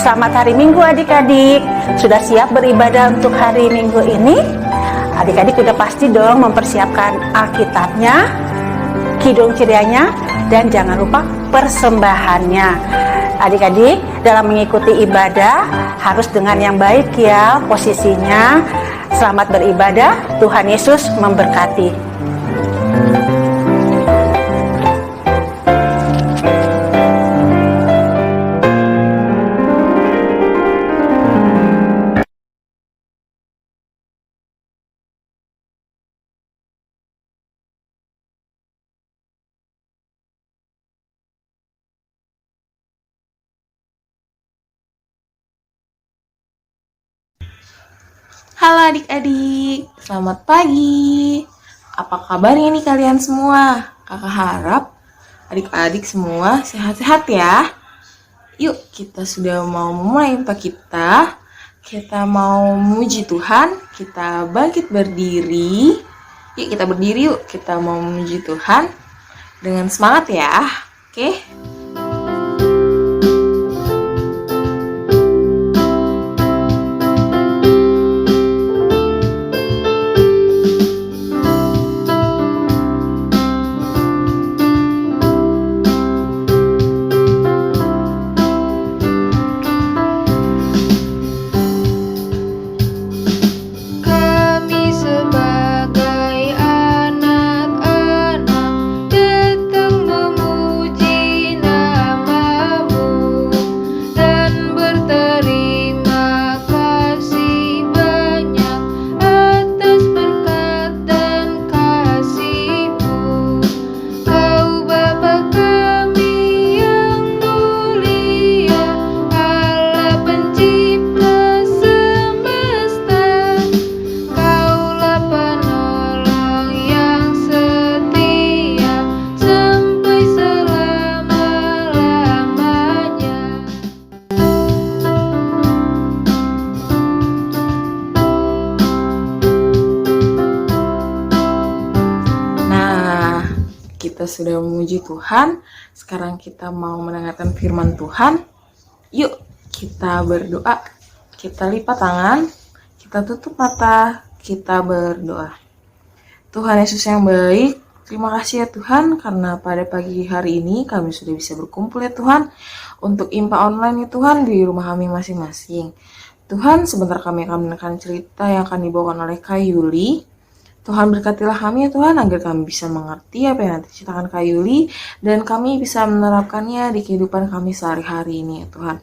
Selamat hari Minggu adik-adik. Sudah siap beribadah untuk hari Minggu ini? Adik-adik udah pasti dong mempersiapkan Alkitabnya, kidung cirianya, dan jangan lupa persembahannya. Adik-adik dalam mengikuti ibadah harus dengan yang baik ya posisinya. Selamat beribadah, Tuhan Yesus memberkati. Halo adik-adik, selamat pagi. Apa kabarnya nih kalian semua? Kakak harap adik-adik semua sehat-sehat ya. Yuk, kita sudah mau memulai untuk kita. Kita mau memuji Tuhan, kita bangkit berdiri. Yuk kita berdiri yuk, kita mau memuji Tuhan dengan semangat ya. Oke? Kita sudah memuji Tuhan, sekarang kita mau mendengarkan firman Tuhan. Yuk kita berdoa, kita lipat tangan, kita tutup mata, kita berdoa. Tuhan Yesus yang baik, terima kasih ya Tuhan, karena pada pagi hari ini kami sudah bisa berkumpul ya Tuhan, untuk IMPA online ya Tuhan, di rumah kami masing-masing. Tuhan, sebentar kami akan mendengarkan cerita yang akan dibawakan oleh Kak Yuli. Tuhan berkatilah kami ya Tuhan, agar kami bisa mengerti apa yang nanti ceritakan Kak Yuli, dan kami bisa menerapkannya di kehidupan kami sehari-hari ini ya Tuhan.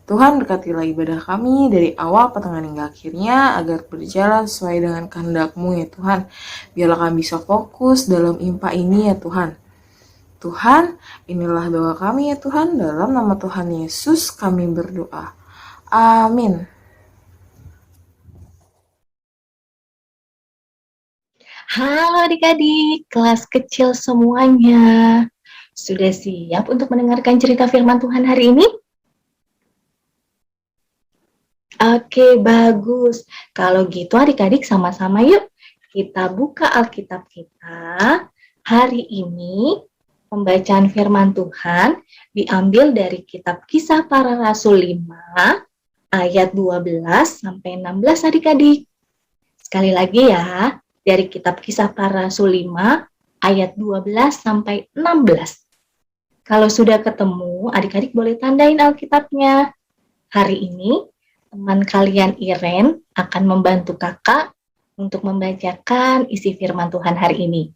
Tuhan berkatilah ibadah kami dari awal, pertengahan hingga akhirnya, agar berjalan sesuai dengan kehendak-Mu ya Tuhan. Biarlah kami bisa fokus dalam IMPA ini ya Tuhan. Tuhan, inilah doa kami ya Tuhan, dalam nama Tuhan Yesus kami berdoa. Amin. Halo adik-adik, kelas kecil semuanya. Sudah siap untuk mendengarkan cerita firman Tuhan hari ini? Oke, bagus. Kalau gitu adik-adik sama-sama yuk kita buka Alkitab kita. Hari ini pembacaan firman Tuhan diambil dari kitab Kisah Para Rasul 5 ayat 12 sampai 16 adik-adik. Sekali lagi ya. Dari kitab Kisah Para Rasul 5 ayat 12 sampai 16. Kalau sudah ketemu, adik-adik boleh tandain Alkitabnya. Hari ini, teman kalian Iren akan membantu kakak untuk membacakan isi firman Tuhan hari ini.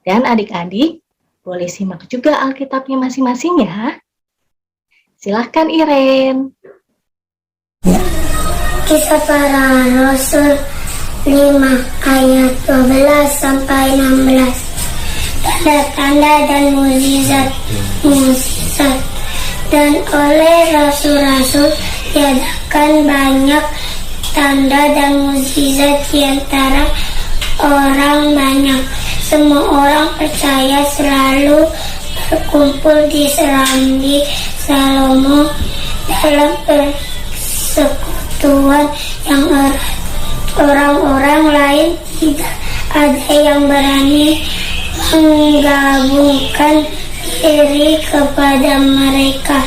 Dan adik-adik boleh simak juga Alkitabnya masing-masing ya. Silahkan Iren. Kisah Para Rasul 5 ayat 12 sampai 16. Tanda-tanda dan mukjizat dan oleh rasul-rasul diadakan banyak tanda dan mukjizat di antara orang banyak. Semua orang percaya selalu berkumpul di Serambi Salomo dalam persekutuan yang erat. Orang-orang lain tidak ada yang berani menggabungkan diri kepada mereka.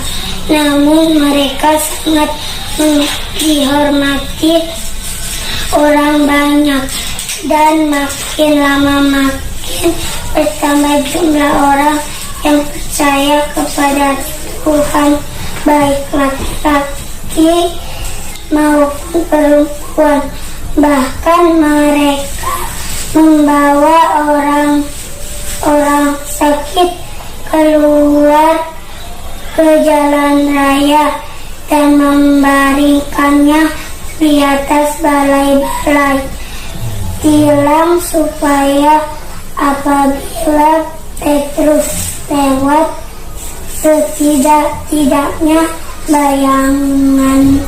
namun mereka sangat dihormati orang banyak, dan makin lama makin bertambah jumlah orang yang percaya kepada Tuhan, baik laki-laki maupun perempuan. Bahkan mereka membawa orang sakit keluar ke jalan raya dan membaringkannya di atas balai-balai tilam, supaya apabila Petrus lewat, setidak-tidaknya bayangannya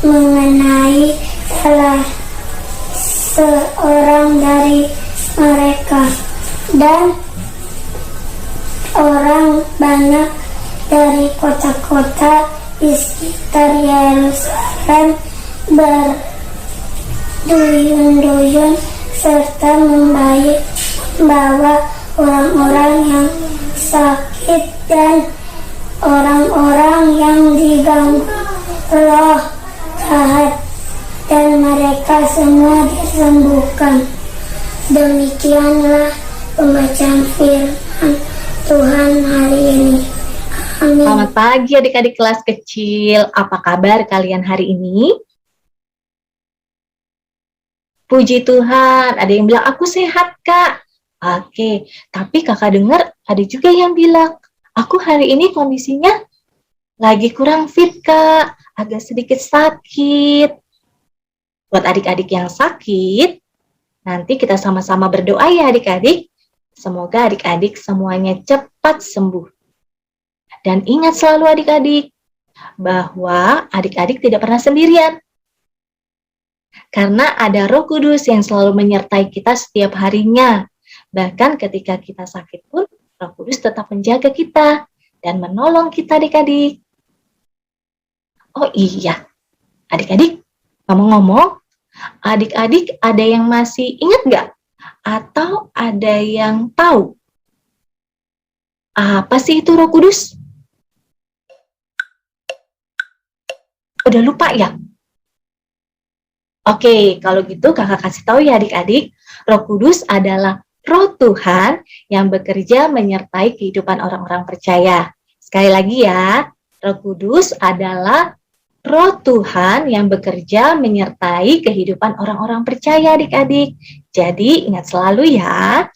mengenai salah seorang dari mereka. Dan orang banyak dari kota-kota di sekitar Yerusalem berduyun-duyun serta membawa orang-orang yang sakit dan orang-orang yang diganggu roh jahat, dan mereka semua disembuhkan. Demikianlah pembacaan firman Tuhan hari ini. Amin. Selamat pagi adik-adik kelas kecil. Apa kabar kalian hari ini? Puji Tuhan, ada yang bilang aku sehat, Kak. Oke, tapi kakak dengar ada juga yang bilang, aku hari ini kondisinya lagi kurang fit, Kak. Agak sedikit sakit. Buat adik-adik yang sakit, nanti kita sama-sama berdoa ya adik-adik. Semoga adik-adik semuanya cepat sembuh. Dan ingat selalu adik-adik, bahwa adik-adik tidak pernah sendirian. Karena ada Roh Kudus yang selalu menyertai kita setiap harinya. Bahkan ketika kita sakit pun, Roh Kudus tetap menjaga kita dan menolong kita adik-adik. Oh iya, adik-adik, ngomong-ngomong, adik-adik ada yang masih ingat nggak? Atau ada yang tahu? Apa sih itu Roh Kudus? Udah lupa ya? Oke, kalau gitu kakak kasih tahu ya adik-adik, Roh Kudus adalah Roh Tuhan yang bekerja menyertai kehidupan orang-orang percaya. Sekali lagi ya, Roh Kudus adalah Roh Tuhan yang bekerja menyertai kehidupan orang-orang percaya adik-adik. Jadi ingat selalu ya,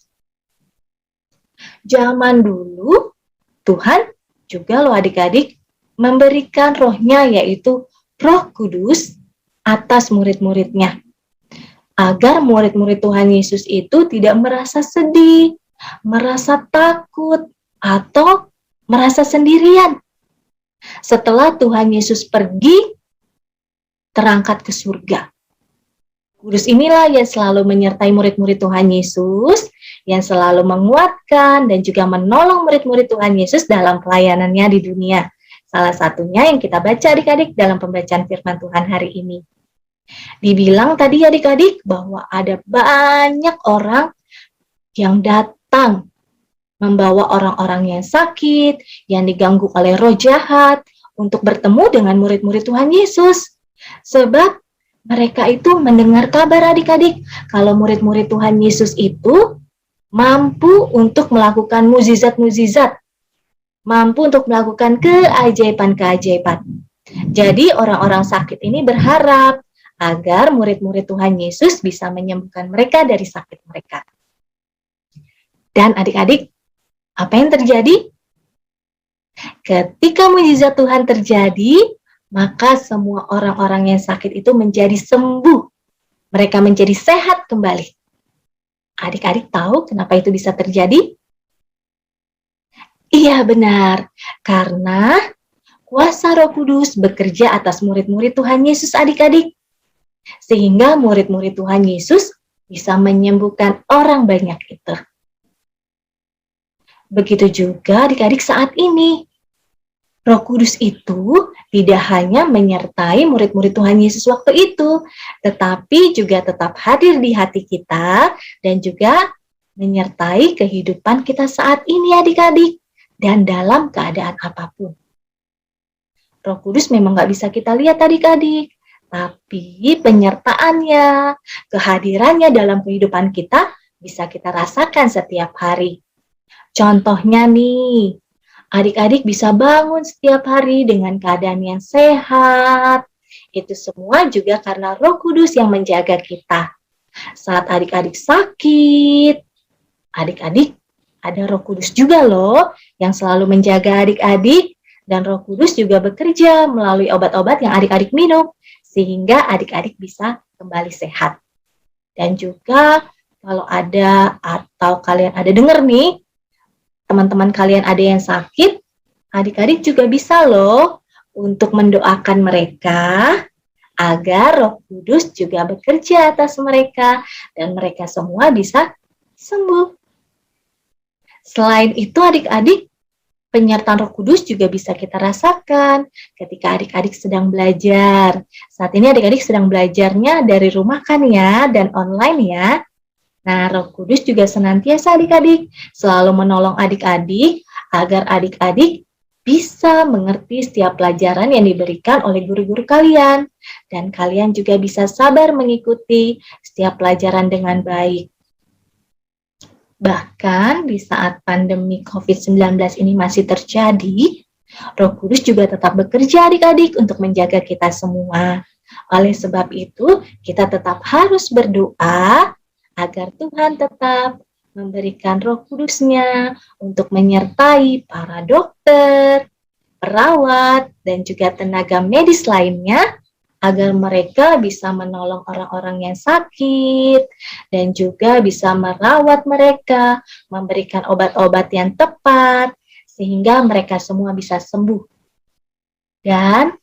zaman dulu Tuhan juga loh adik-adik memberikan rohnya yaitu Roh Kudus atas murid-muridnya. Agar murid-murid Tuhan Yesus itu tidak merasa sedih, merasa takut, atau merasa sendirian. Setelah Tuhan Yesus pergi, terangkat ke surga. Kudus inilah yang selalu menyertai murid-murid Tuhan Yesus, yang selalu menguatkan dan juga menolong murid-murid Tuhan Yesus dalam pelayanannya di dunia. Salah satunya yang kita baca adik-adik dalam pembacaan firman Tuhan hari ini. Dibilang tadi adik-adik bahwa ada banyak orang yang datang membawa orang-orang yang sakit, yang diganggu oleh roh jahat untuk bertemu dengan murid-murid Tuhan Yesus. Sebab mereka itu mendengar kabar adik-adik kalau murid-murid Tuhan Yesus itu mampu untuk melakukan mukjizat-mukjizat, mampu untuk melakukan keajaiban-keajaiban. Jadi orang-orang sakit ini berharap agar murid-murid Tuhan Yesus bisa menyembuhkan mereka dari sakit mereka. Dan adik-adik, apa yang terjadi? Ketika mukjizat Tuhan terjadi, maka semua orang-orang yang sakit itu menjadi sembuh. Mereka menjadi sehat kembali. Adik-adik tahu kenapa itu bisa terjadi? Iya benar, karena kuasa Roh Kudus bekerja atas murid-murid Tuhan Yesus adik-adik. Sehingga murid-murid Tuhan Yesus bisa menyembuhkan orang banyak itu. Begitu juga adik-adik saat ini. Roh Kudus itu tidak hanya menyertai murid-murid Tuhan Yesus waktu itu, tetapi juga tetap hadir di hati kita dan juga menyertai kehidupan kita saat ini adik-adik dan dalam keadaan apapun. Roh Kudus memang nggak bisa kita lihat adik-adik, tapi penyertaannya, kehadirannya dalam kehidupan kita bisa kita rasakan setiap hari. Contohnya nih, adik-adik bisa bangun setiap hari dengan keadaan yang sehat. Itu semua juga karena Roh Kudus yang menjaga kita. Saat adik-adik sakit, adik-adik ada Roh Kudus juga loh yang selalu menjaga adik-adik, dan Roh Kudus juga bekerja melalui obat-obat yang adik-adik minum sehingga adik-adik bisa kembali sehat. Dan juga kalau ada atau kalian ada dengar nih, teman-teman kalian ada yang sakit, adik-adik juga bisa loh untuk mendoakan mereka agar Roh Kudus juga bekerja atas mereka dan mereka semua bisa sembuh. Selain itu adik-adik, penyertaan Roh Kudus juga bisa kita rasakan ketika adik-adik sedang belajar. Saat ini adik-adik sedang belajarnya dari rumah kan ya, dan online ya. Nah, Roh Kudus juga senantiasa adik-adik selalu menolong adik-adik agar adik-adik bisa mengerti setiap pelajaran yang diberikan oleh guru-guru kalian. Dan kalian juga bisa sabar mengikuti setiap pelajaran dengan baik. Bahkan di saat pandemi COVID-19 ini masih terjadi, Roh Kudus juga tetap bekerja adik-adik untuk menjaga kita semua. Oleh sebab itu, kita tetap harus berdoa agar Tuhan tetap memberikan Roh Kudus-Nya untuk menyertai para dokter, perawat, dan juga tenaga medis lainnya agar mereka bisa menolong orang-orang yang sakit dan juga bisa merawat mereka, memberikan obat-obat yang tepat sehingga mereka semua bisa sembuh. Dan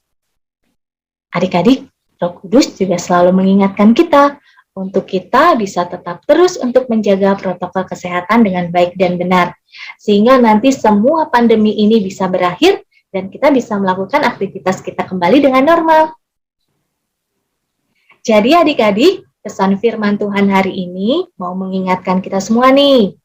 adik-adik, Roh Kudus juga selalu mengingatkan kita untuk kita bisa tetap terus untuk menjaga protokol kesehatan dengan baik dan benar. Sehingga nanti semua pandemi ini bisa berakhir dan kita bisa melakukan aktivitas kita kembali dengan normal. Jadi adik-adik, pesan firman Tuhan hari ini mau mengingatkan kita semua nih,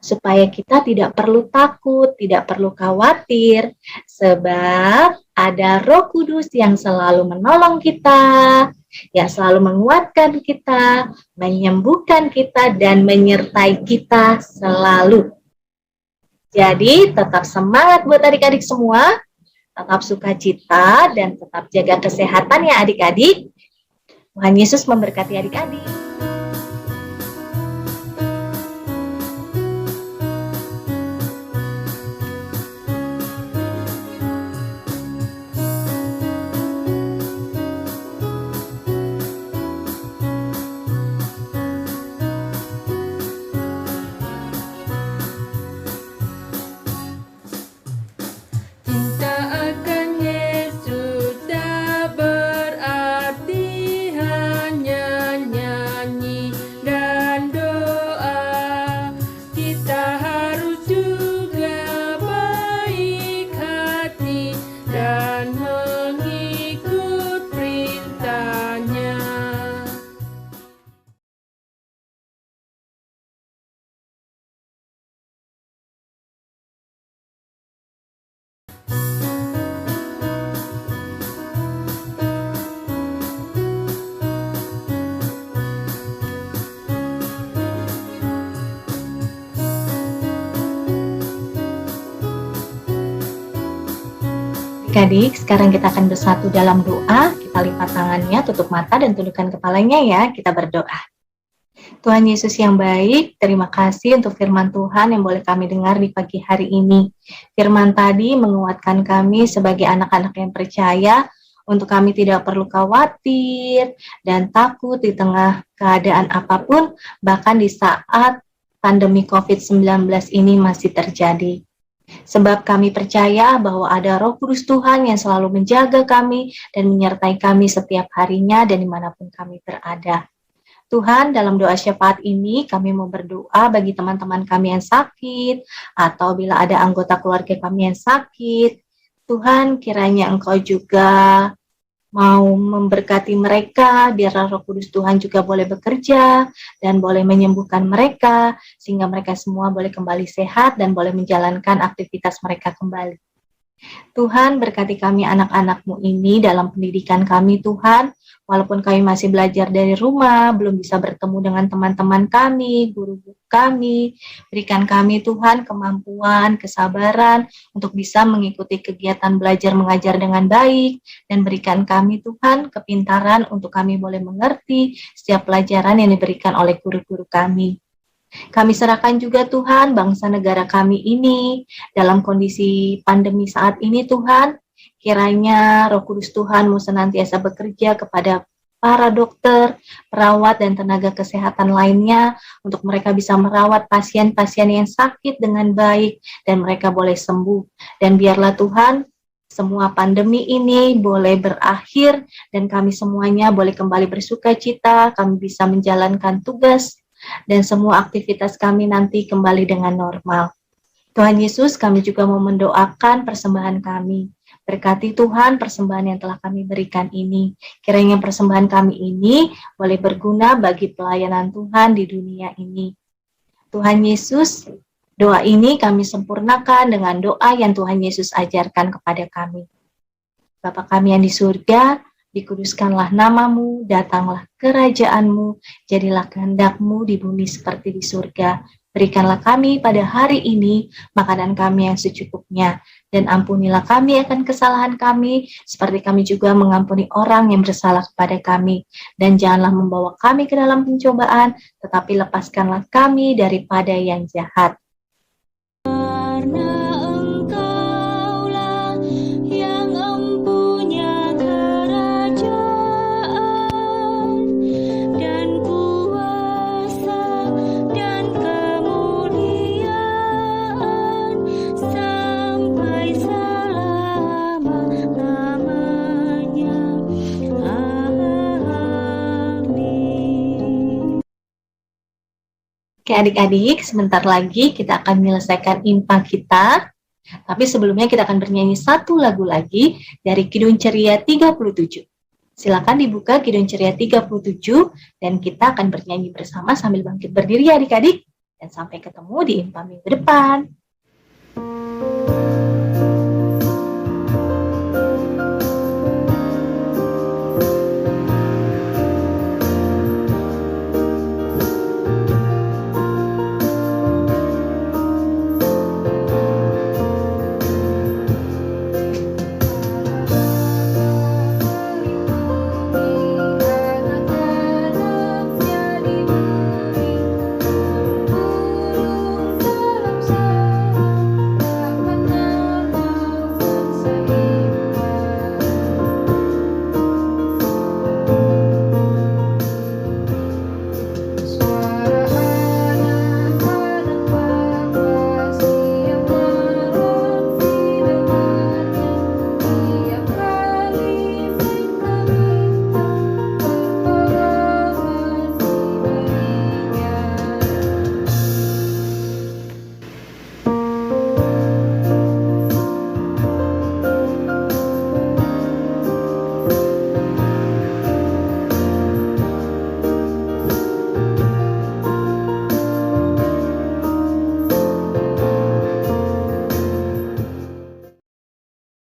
supaya kita tidak perlu takut, tidak perlu khawatir, sebab ada Roh Kudus yang selalu menolong kita, yang selalu menguatkan kita, menyembuhkan kita, dan menyertai kita selalu. Jadi tetap semangat buat adik-adik semua, tetap sukacita, dan tetap jaga kesehatan ya adik-adik. Tuhan Yesus memberkati adik-adik. Cinta akan Yesus tak berarti hanya nyanyi dan doa. Kita harus juga baik hati dan mengikut perintahnya. Adik-adik, sekarang kita akan bersatu dalam doa. Kita lipat tangannya, tutup mata, dan tundukkan kepalanya ya. Kita berdoa. Tuhan Yesus yang baik, terima kasih untuk firman Tuhan yang boleh kami dengar di pagi hari ini. Firman tadi menguatkan kami sebagai anak-anak yang percaya untuk kami tidak perlu khawatir dan takut di tengah keadaan apapun, bahkan di saat pandemi COVID-19 ini masih terjadi. Sebab kami percaya bahwa ada Roh Kudus Tuhan yang selalu menjaga kami dan menyertai kami setiap harinya dan dimanapun kami berada. Tuhan, dalam doa syafaat ini kami mau berdoa bagi teman-teman kami yang sakit, atau bila ada anggota keluarga kami yang sakit. Tuhan, kiranya Engkau juga mau memberkati mereka, biar Roh Kudus Tuhan juga boleh bekerja dan boleh menyembuhkan mereka, sehingga mereka semua boleh kembali sehat dan boleh menjalankan aktivitas mereka kembali. Tuhan, berkati kami anak-anak-Mu ini dalam pendidikan kami, Tuhan. Walaupun kami masih belajar dari rumah, belum bisa bertemu dengan teman-teman kami, guru-guru kami, berikan kami, Tuhan, kemampuan, kesabaran untuk bisa mengikuti kegiatan belajar mengajar dengan baik, dan berikan kami, Tuhan, kepintaran untuk kami boleh mengerti setiap pelajaran yang diberikan oleh guru-guru kami. Kami serahkan juga, Tuhan, bangsa negara kami ini dalam kondisi pandemi saat ini, Tuhan. Kiranya Roh Kudus Tuhan mau senantiasa bekerja kepada para dokter, perawat, dan tenaga kesehatan lainnya untuk mereka bisa merawat pasien-pasien yang sakit dengan baik dan mereka boleh sembuh. Dan biarlah Tuhan, semua pandemi ini boleh berakhir dan kami semuanya boleh kembali bersuka cita, kami bisa menjalankan tugas dan semua aktivitas kami nanti kembali dengan normal. Tuhan Yesus, kami juga mau mendoakan persembahan kami. Berkati Tuhan persembahan yang telah kami berikan ini. Kiranya persembahan kami ini boleh berguna bagi pelayanan Tuhan di dunia ini. Tuhan Yesus, doa ini kami sempurnakan dengan doa yang Tuhan Yesus ajarkan kepada kami. Bapa kami yang di surga, dikuduskanlah namamu, datanglah kerajaanmu, jadilah kehendak-Mu di bumi seperti di surga. Berikanlah kami pada hari ini makanan kami yang secukupnya, dan ampunilah kami akan kesalahan kami, seperti kami juga mengampuni orang yang bersalah kepada kami. Dan janganlah membawa kami ke dalam pencobaan, tetapi lepaskanlah kami daripada yang jahat. Karena Engkaulah yang empunya kerajaan dan kuasa dan kemuliaan sampai selama-lamanya. Amin. Oke adik-adik, sebentar lagi kita akan menyelesaikan impa kita. Tapi sebelumnya kita akan bernyanyi satu lagu lagi dari Kidung Ceria 37. Silakan dibuka Kidung Ceria 37 dan kita akan bernyanyi bersama sambil bangkit berdiri ya adik-adik. Dan sampai ketemu di impa minggu depan.